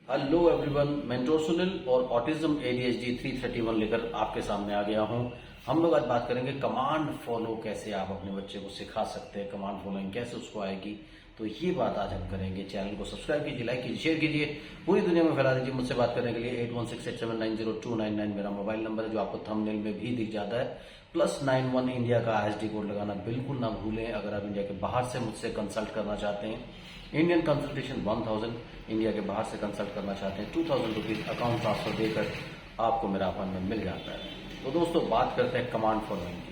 Hello everyone, mentor Sunil और autism ADHD 331 लेकर आपके सामने आ गया हूं। हम लोग आज बात करेंगे कमांड फॉलो कैसे आप अपने बच्चे को सिखा सकते हैं, कमांड फॉलोइंग कैसे उसको आएगी। तो ये बात आज हम करेंगे। चैनल को सब्सक्राइब कीजिए, लाइक कीजिए, शेयर कीजिए, पूरी दुनिया में फैला दीजिए। मुझसे बात करने के लिए 8168790299 मेरा मोबाइल नंबर है, जो आपको थंबनेल में भी दिख जाता है। +91 इंडिया का ISD कोड लगाना बिल्कुल ना भूलें। अगर आप इंडिया के बाहर से मुझसे कंसल्ट करना चाहते हैं, इंडियन कंसल्टेशन 1000, इंडिया के बाहर से कंसल्ट करना चाहते हैं 2000 रुपीज अकाउंट ट्रांसफर देकर आपको मेरा अपॉइंटमेंट मिल जाता है। तो दोस्तों, बात करते हैं कमांड फॉलोइंग की।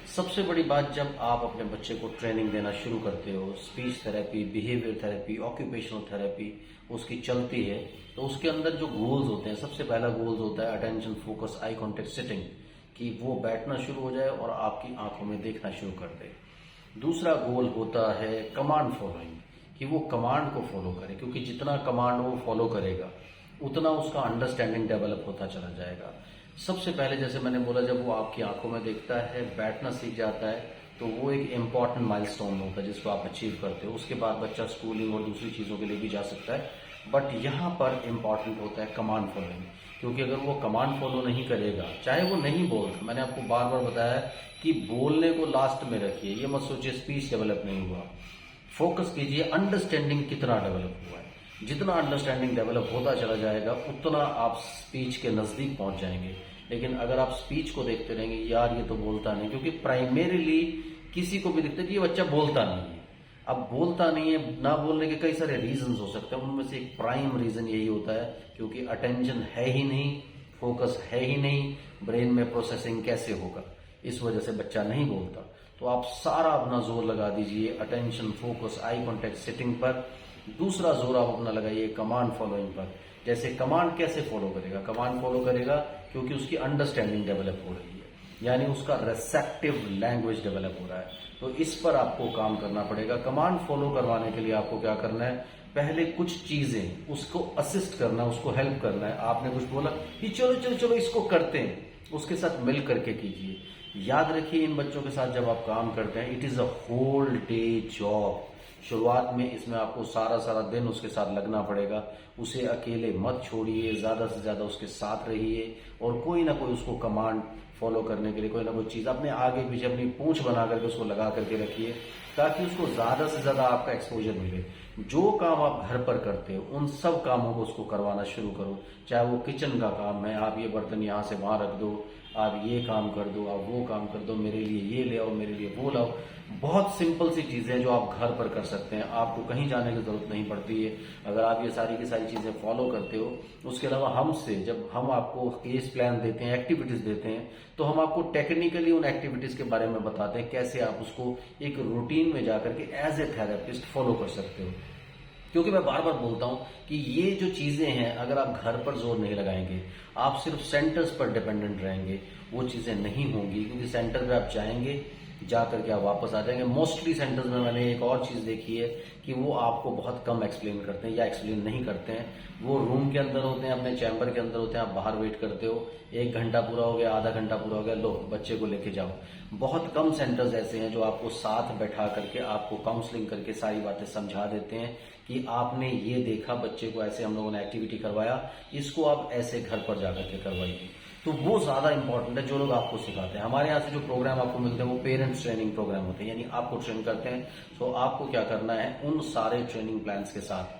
सबसे बड़ी बात, जब आप अपने बच्चे को ट्रेनिंग देना शुरू करते हो, speech therapy, behaviour therapy, occupational therapy उसकी चलती है, तो उसके अंदर जो गोल्स होते हैं, सबसे पहला गोल्स होता है attention, focus, eye contact, sitting, कि वो बैठना शुरू हो जाए और आपकी आंखों में देखना शुरू कर दे। दूसरा गोल होता है कमांड फॉलोइंग, कि वो कमांड को फॉलो करे, क्योंकि जितना कमांड वो फॉलो करेगा उतना उसका अंडरस्टैंडिंग डेवलप होता चला जाएगा। सबसे पहले, जैसे मैंने बोला, जब वो आपकी आंखों में देखता है, बैठना सीख जाता है, तो वो एक इम्पॉर्टेंट माइलस्टोन होता है जिसको आप अचीव करते हो। उसके बाद बच्चा स्कूलिंग और दूसरी चीजों के लिए भी जा सकता है, बट यहाँ पर इम्पॉर्टेंट होता है कमांड फॉलोइंग। क्योंकि अगर वो कमांड फॉलो नहीं करेगा, चाहे वो नहीं बोलता, मैंने आपको बार बार बताया कि बोलने को लास्ट में रखिए, ये मत सोचिए स्पीच डेवलप नहीं हुआ। फोकस कीजिए अंडरस्टैंडिंग कितना डेवलप हुआ है। जितना अंडरस्टैंडिंग डेवलप होता चला जाएगा उतना आप स्पीच के नजदीक पहुंच जाएंगे। लेकिन अगर आप स्पीच को देखते रहेंगे, यार ये तो बोलता नहीं, क्योंकि प्राइमरीली किसी को भी दिखता है कि ये बच्चा बोलता नहीं है। अब बोलता नहीं है, ना बोलने के कई सारे रीजंस हो सकते हैं, उनमें से एक प्राइम रीजन यही होता है क्योंकि अटेंशन है ही नहीं, फोकस है ही नहीं, ब्रेन में प्रोसेसिंग कैसे होगा, इस वजह से बच्चा नहीं बोलता। तो आप सारा अपना जोर लगा दीजिए attention, focus, eye contact, sitting पर। दूसरा जोर आप अपना लगाइए कमांड फॉलोइंग पर। जैसे कमांड कैसे फॉलो करेगा? कमांड फॉलो करेगा क्योंकि उसकी अंडरस्टैंडिंग डेवलप हो रही है, यानी उसका रिसेप्टिव लैंग्वेज डेवलप हो रहा है। तो इस पर आपको काम करना पड़ेगा। कमांड फॉलो करवाने के लिए आपको क्या करना है, पहले कुछ चीजें उसको असिस्ट करना, उसको हेल्प करना है। आपने कुछ बोला कि चलो चलो चलो इसको करते हैं, उसके साथ मिल करके कीजिए। याद रखिए, इन बच्चों के साथ जब आप काम करते हैं, it is a whole day job. शुरुआत में इसमें आपको सारा सारा दिन उसके साथ लगना पड़ेगा। उसे अकेले मत छोड़िए, ज्यादा से ज्यादा उसके साथ रहिए और कोई ना कोई उसको कमांड फॉलो करने के लिए कोई ना कोई चीज अपने आगे पीछे अपनी पूंछ बना करके उसको लगा करके रखिए, ताकि उसको ज्यादा से ज्यादा आपका एक्सपोजर मिले। जो काम आप घर पर करते हो उन सब कामों को उसको करवाना शुरू करो। चाहे वो किचन का काम है, आप ये बर्तन यहाँ से वहां रख दो, आप ये काम कर दो, आप वो काम कर दो, मेरे लिए ये ले आओ, मेरे लिए वो लाओ। बहुत सिंपल सी चीजें जो आप घर पर कर सकते हैं, आपको कहीं जाने की जरूरत नहीं पड़ती है अगर आप ये सारी की सारी चीजें फॉलो करते हो। उसके अलावा हमसे, जब हम आपको केस प्लान देते हैं, एक्टिविटीज देते हैं, तो हम आपको टेक्निकली उन एक्टिविटीज के बारे में बताते हैं कैसे आप उसको एक रूटीन में जाकर के एज ए थेरेपिस्ट फॉलो कर सकते हो। क्योंकि मैं बार बार बोलता हूं कि ये जो चीजें हैं, अगर आप घर पर जोर नहीं लगाएंगे, आप सिर्फ सेंटर्स पर डिपेंडेंट रहेंगे, वो चीजें नहीं होंगी। क्योंकि सेंटर पे आप जाएंगे, जा करके आप वापस आ जाएंगे। मोस्टली सेंटर्स में मैंने एक और चीज देखी है कि वो आपको बहुत कम एक्सप्लेन करते हैं या एक्सप्लेन नहीं करते हैं। वो रूम के अंदर होते हैं, अपने चैम्बर के अंदर होते हैं, आप बाहर वेट करते हो, 1 घंटा पूरा हो गया, आधा घंटा पूरा हो गया, लो बच्चे को लेके जाओ। बहुत कम सेंटर्स ऐसे हैं जो आपको साथ बैठा करके आपको काउंसलिंग करके सारी बातें समझा देते हैं कि आपने ये देखा, बच्चे को ऐसे हम लोगों ने एक्टिविटी करवाया, इसको आप ऐसे घर पर जाकर के करवाइए। तो वो ज्यादा इंपॉर्टेंट है जो लोग आपको सिखाते हैं। हमारे यहाँ से जो प्रोग्राम आपको मिलते हैं वो पेरेंट्स ट्रेनिंग प्रोग्राम होते हैं, यानी आपको ट्रेन करते हैं। तो आपको क्या करना है, उन सारे ट्रेनिंग प्लान्स के साथ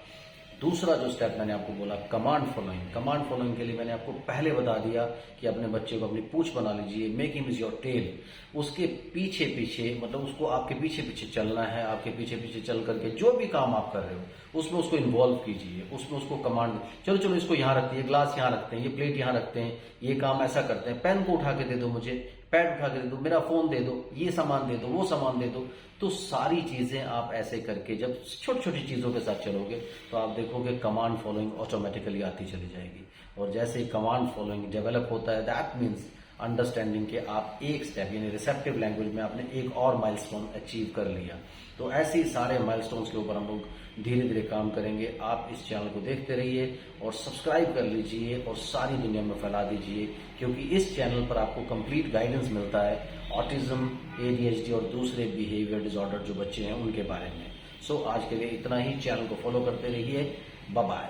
दूसरा जो स्टेप मैंने आपको बोला कमांड फॉलोइंग। कमांड फॉलोइंग के लिए मैंने आपको पहले बता दिया कि अपने बच्चे को अपनी पूंछ बना लीजिए, make him is your tail. उसके पीछे पीछे, मतलब उसको आपके पीछे पीछे चलना है। आपके पीछे पीछे चल करके जो भी काम आप कर रहे हो उसमें उसको इन्वॉल्व कीजिए, उसमें उसको कमांड, चलो चलो इसको यहाँ रखते हैं, ग्लास यहाँ रखते हैं, ये प्लेट यहाँ रखते हैं, ये काम ऐसा करते हैं, पेन को उठा के दे दो मुझे, पैड उठा के दे दो, मेरा फोन दे दो, ये सामान दे दो, वो सामान दे दो। तो सारी चीजें आप ऐसे करके जब छोटी छोटी चीजों के साथ चलोगे तो आप देखोगे कमांड फॉलोइंग ऑटोमेटिकली आती चली जाएगी। और जैसे ही कमांड फॉलोइंग डेवलप होता है, दैट मीन्स अंडरस्टैंडिंग के आप एक स्टेप, यानी रिसेप्टिव लैंग्वेज में आपने एक और माइलस्टोन अचीव कर लिया। तो ऐसे ही सारे माइलस्टोन्स के ऊपर हम लोग धीरे धीरे काम करेंगे। आप इस चैनल को देखते रहिए और सब्सक्राइब कर लीजिए और सारी दुनिया में फैला दीजिए, क्योंकि इस चैनल पर आपको कंप्लीट गाइडेंस मिलता है ऑटिज्म, एडीएचडी और दूसरे बिहेवियर डिसऑर्डर जो बच्चे हैं उनके बारे में। सो आज के लिए इतना ही। चैनल को फॉलो करते रहिए। Bye bye.